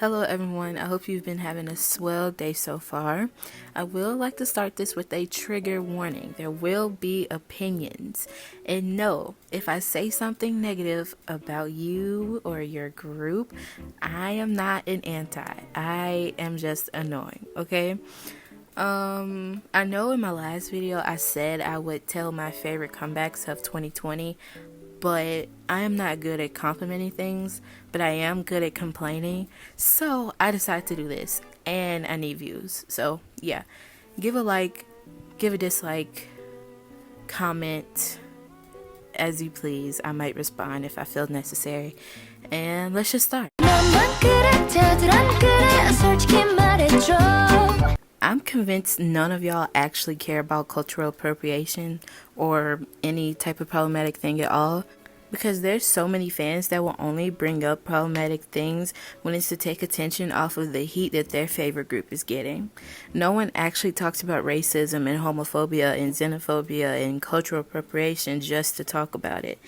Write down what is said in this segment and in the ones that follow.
Hello everyone, I hope you've been having a swell day so far. I will like to start this with a trigger warning. There will be opinions. And no, if I say something negative about you or your group, I am not an anti. I am just annoying, okay? I know in my last video I said I would tell my favorite comebacks of 2020, but I am not good at complimenting things, but I am good at complaining. So I decided to do this, and I need views. So yeah, give a like, give a dislike, comment as you please. I might respond if I feel necessary. And let's just start. I'm convinced none of y'all actually care about cultural appropriation or any type of problematic thing at all, because there's so many fans that will only bring up problematic things when it's to take attention off of the heat that their favorite group is getting. No one actually talks about racism and homophobia and xenophobia and cultural appropriation just to talk about it,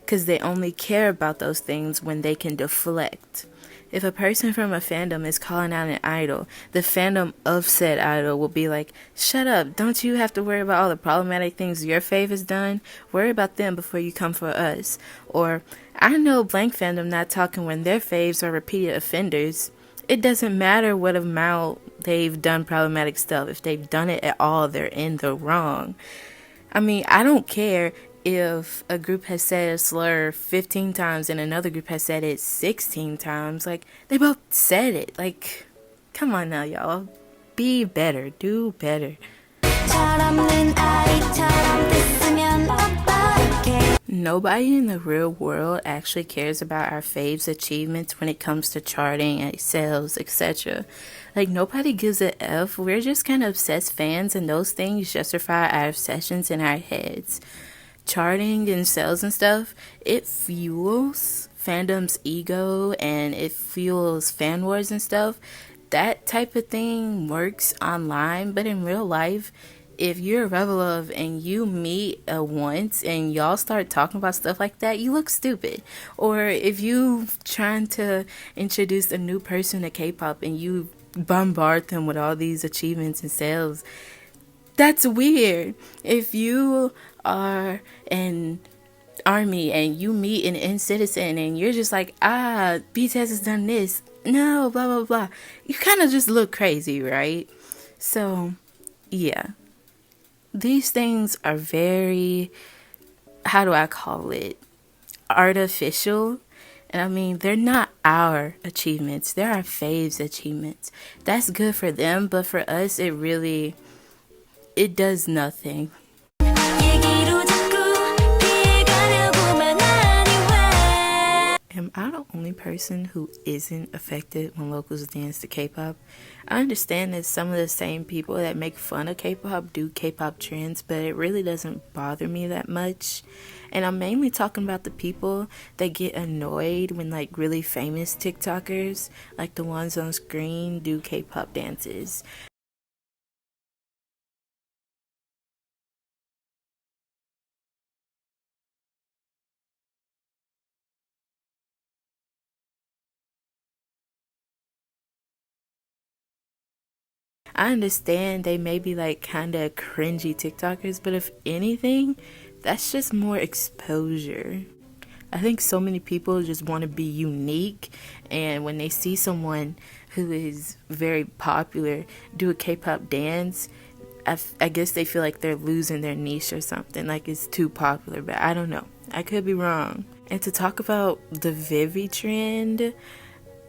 because they only care about those things when they can deflect. If a person from a fandom is calling out an idol, the fandom of said idol will be like, shut up, don't you have to worry about all the problematic things your fave has done? Worry about them before you come for us. Or, I know blank fandom not talking when their faves are repeated offenders. It doesn't matter what amount they've done problematic stuff. If they've done it at all, they're in the wrong. I mean, I don't care if a group has said a slur 15 times and another group has said it 16 times. Like, they both said it. Like, come on now, y'all. Be better. Do better. Nobody in the real world actually cares about our faves' achievements when it comes to charting and sales, etc. Like, nobody gives a F. We're just kind of obsessed fans, and those things justify our obsessions in our heads. Charting and sales and stuff, it fuels fandom's ego and it fuels fan wars and stuff. That type of thing works online, but in real life, if you're a Revelove and you meet once and y'all start talking about stuff like that, you look stupid. Or if you trying to introduce a new person to K-pop and you bombard them with all these achievements and sales, that's weird. If you are an army and you meet an in-citizen and you're just like, BTS has done this, no, blah, blah, blah, you kind of just look crazy, right? So, yeah. These things are very, how do I call it, artificial. And I mean, they're not our achievements. They're our faves' achievements. That's good for them, but for us, it does nothing. Am I the only person who isn't affected when locals dance to K-pop? I understand that some of the same people that make fun of K-pop do K-pop trends, but it really doesn't bother me that much. And I'm mainly talking about the people that get annoyed when like really famous TikTokers, like the ones on screen, do K-pop dances. I understand they may be like kind of cringy TikTokers, but if anything, that's just more exposure. I think so many people just want to be unique, and when they see someone who is very popular do a K-pop dance, I guess they feel like they're losing their niche or something, like it's too popular, but I don't know. I could be wrong. And to talk about the Vivi trend,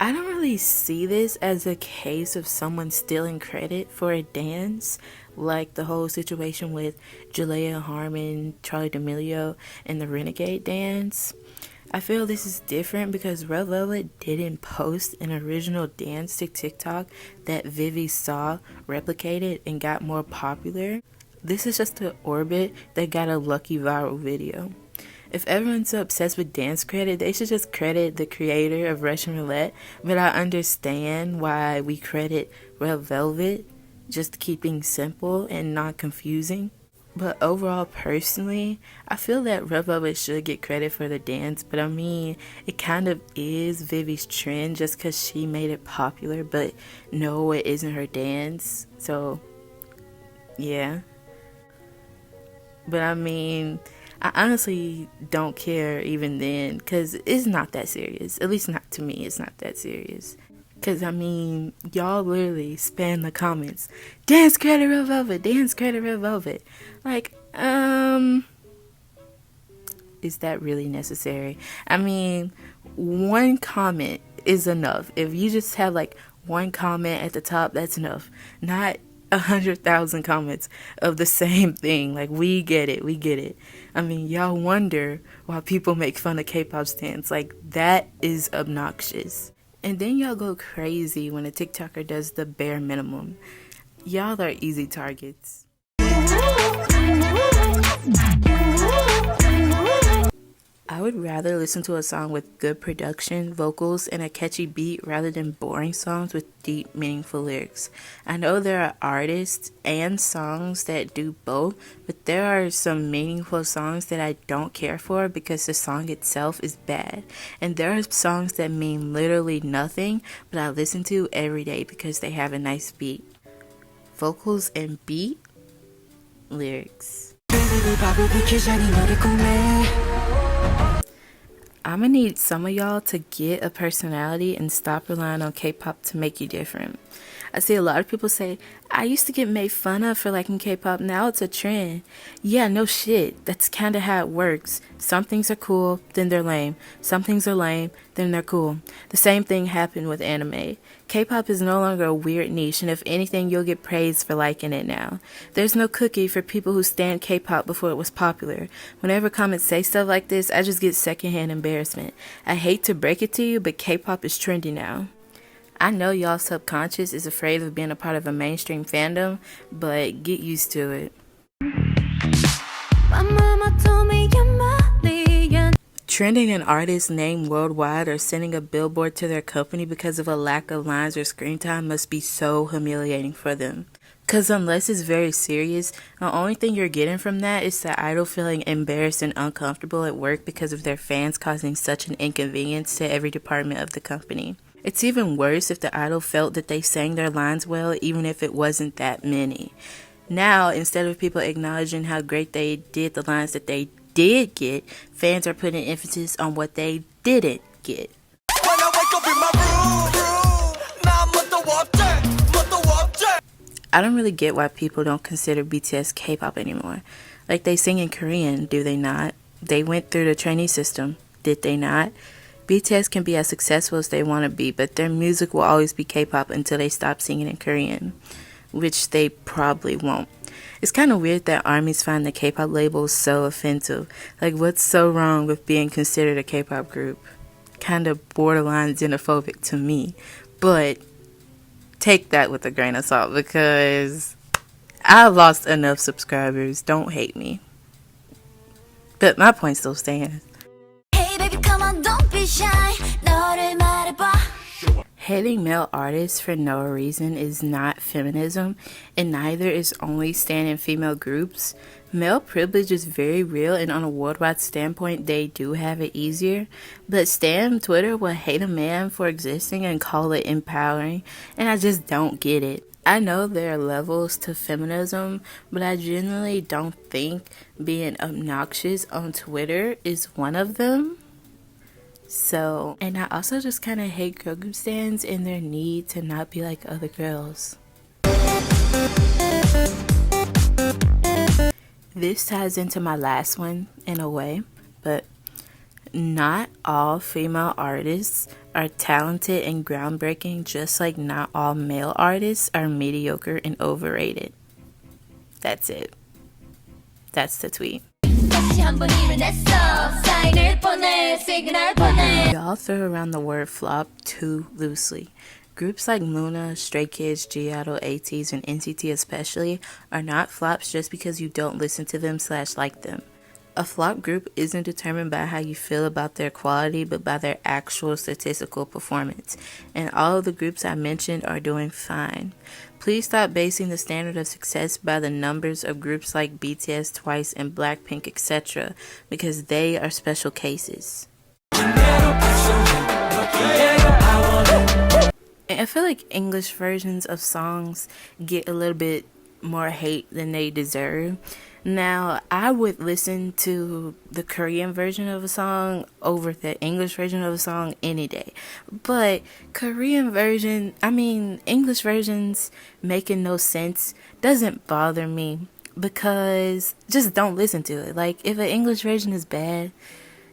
I don't really see this as a case of someone stealing credit for a dance, like the whole situation with Jalea Harmon, Charlie D'Amelio, and the Renegade dance. I feel this is different because Red Velvet didn't post an original dance to TikTok that Vivi saw replicated and got more popular. This is just an orbit that got a lucky viral video. If everyone's so obsessed with dance credit, they should just credit the creator of Russian Roulette, but I understand why we credit Red Velvet, just to keep things simple and not confusing. But overall, personally, I feel that Rev Up It should get credit for the dance, but I mean, it kind of is Vivi's trend just because she made it popular, but no, it isn't her dance. So, yeah. But I mean, I honestly don't care even then because it's not that serious. At least, not to me, it's not that serious. Because, I mean, y'all literally spam the comments. Dance credit Red Velvet, dance credit Red Velvet. Like, is that really necessary? I mean, one comment is enough. If you just have like one comment at the top, that's enough. Not 100,000 comments of the same thing. Like, we get it, we get it. I mean, y'all wonder why people make fun of K-pop stans. Like, that is obnoxious. And then y'all go crazy when a TikToker does the bare minimum. Y'all are easy targets. I would rather listen to a song with good production, vocals, and a catchy beat rather than boring songs with deep, meaningful lyrics. I know there are artists and songs that do both, but there are some meaningful songs that I don't care for because the song itself is bad. And there are songs that mean literally nothing, but I listen to every day because they have a nice beat. Vocals and beat, lyrics. I'm gonna need some of y'all to get a personality and stop relying on K-pop to make you different. I see a lot of people say, I used to get made fun of for liking K-pop, now it's a trend. Yeah, no shit, that's kinda how it works. Some things are cool, then they're lame. Some things are lame, then they're cool. The same thing happened with anime. K-pop is no longer a weird niche, and if anything, you'll get praised for liking it now. There's no cookie for people who stand K-pop before it was popular. Whenever comments say stuff like this, I just get secondhand embarrassment. I hate to break it to you, but K-pop is trendy now. I know y'all subconscious is afraid of being a part of a mainstream fandom, but get used to it. Trending an artist's name worldwide or sending a billboard to their company because of a lack of lines or screen time must be so humiliating for them. Because unless it's very serious, the only thing you're getting from that is the idol feeling embarrassed and uncomfortable at work because of their fans causing such an inconvenience to every department of the company. It's even worse if the idol felt that they sang their lines well, even if it wasn't that many. Now, instead of people acknowledging how great they did the lines that they did get, fans are putting emphasis on what they didn't get. I don't really get why people don't consider BTS K-pop anymore. Like, they sing in Korean, do they not? They went through the trainee system, did they not? BTS can be as successful as they want to be, but their music will always be K-pop until they stop singing in Korean, which they probably won't. It's kind of weird that ARMYs find the K-pop label so offensive. Like, what's so wrong with being considered a K-pop group? Kind of borderline xenophobic to me, but take that with a grain of salt because I've lost enough subscribers. Don't hate me. But my point still stands. Hey baby, come on, don't be shy. Hating male artists for no reason is not feminism, and neither is only standing female groups. Male privilege is very real, and on a worldwide standpoint, they do have it easier. But Stan Twitter will hate a man for existing and call it empowering, and I just don't get it. I know there are levels to feminism, but I genuinely don't think being obnoxious on Twitter is one of them. So, and I also just kind of hate girl group stans and their need to not be like other girls. This ties into my last one in a way, but not all female artists are talented and groundbreaking, just like not all male artists are mediocre and overrated. That's it. That's the tweet. Y'all throw around the word flop too loosely. Groups like Loona, Stray Kids, Gidle, ateez, and NCT especially are not flops just because you don't listen to them / like them. A flop group isn't determined by how you feel about their quality, but by their actual statistical performance. And all of the groups I mentioned are doing fine. Please stop basing the standard of success by the numbers of groups like BTS, Twice, and Blackpink, etc., because they are special cases. And I feel like English versions of songs get a little bit more hate than they deserve. Now, I would listen to the Korean version of a song over the English version of a song any day. But English versions making no sense doesn't bother me, because just don't listen to it. Like, if an English version is bad,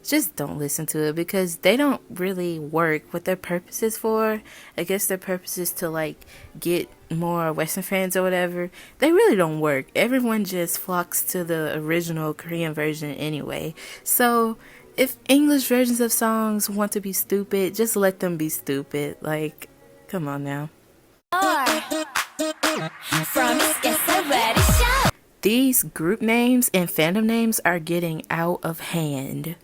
just don't listen to it, because they don't really work. What their purpose is for, I guess their purpose is to like get more Western fans or whatever. They really don't work. Everyone just flocks to the original Korean version anyway. So if English versions of songs want to be stupid, just let them be stupid. Like, come on now. These group names and fandom names are getting out of hand.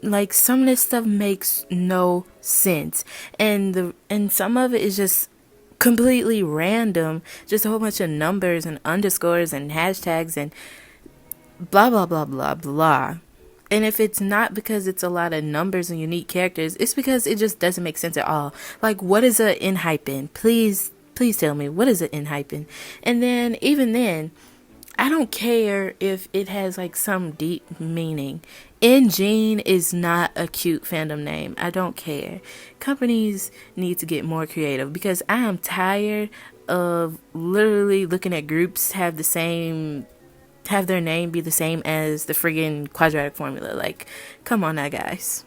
Like, some of this stuff makes no sense, and some of it is just completely random, just a whole bunch of numbers and underscores and hashtags and blah blah blah blah blah. And if it's not because it's a lot of numbers and unique characters, it's because it just doesn't make sense at all. Like, what is a enhypen? Please tell me, what is an enhypen? And then, even then, I don't care if it has like some deep meaning. Enhypen is not a cute fandom name. I don't care. Companies need to get more creative, because I am tired of literally looking at groups have their name be the same as the friggin' quadratic formula. Like, come on now, guys.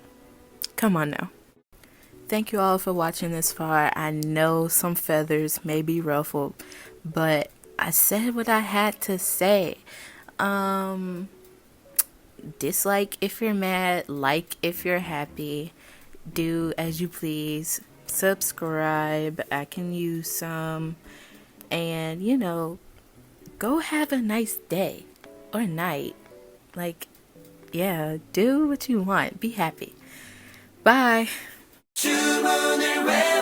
Come on now. Thank you all for watching this far. I know some feathers may be ruffled, but I said what I had to say. Dislike if you're mad, like if you're happy, do as you please, subscribe, I can use some, and go have a nice day or night. Like, yeah, do what you want, be happy. Bye. 주문을 외워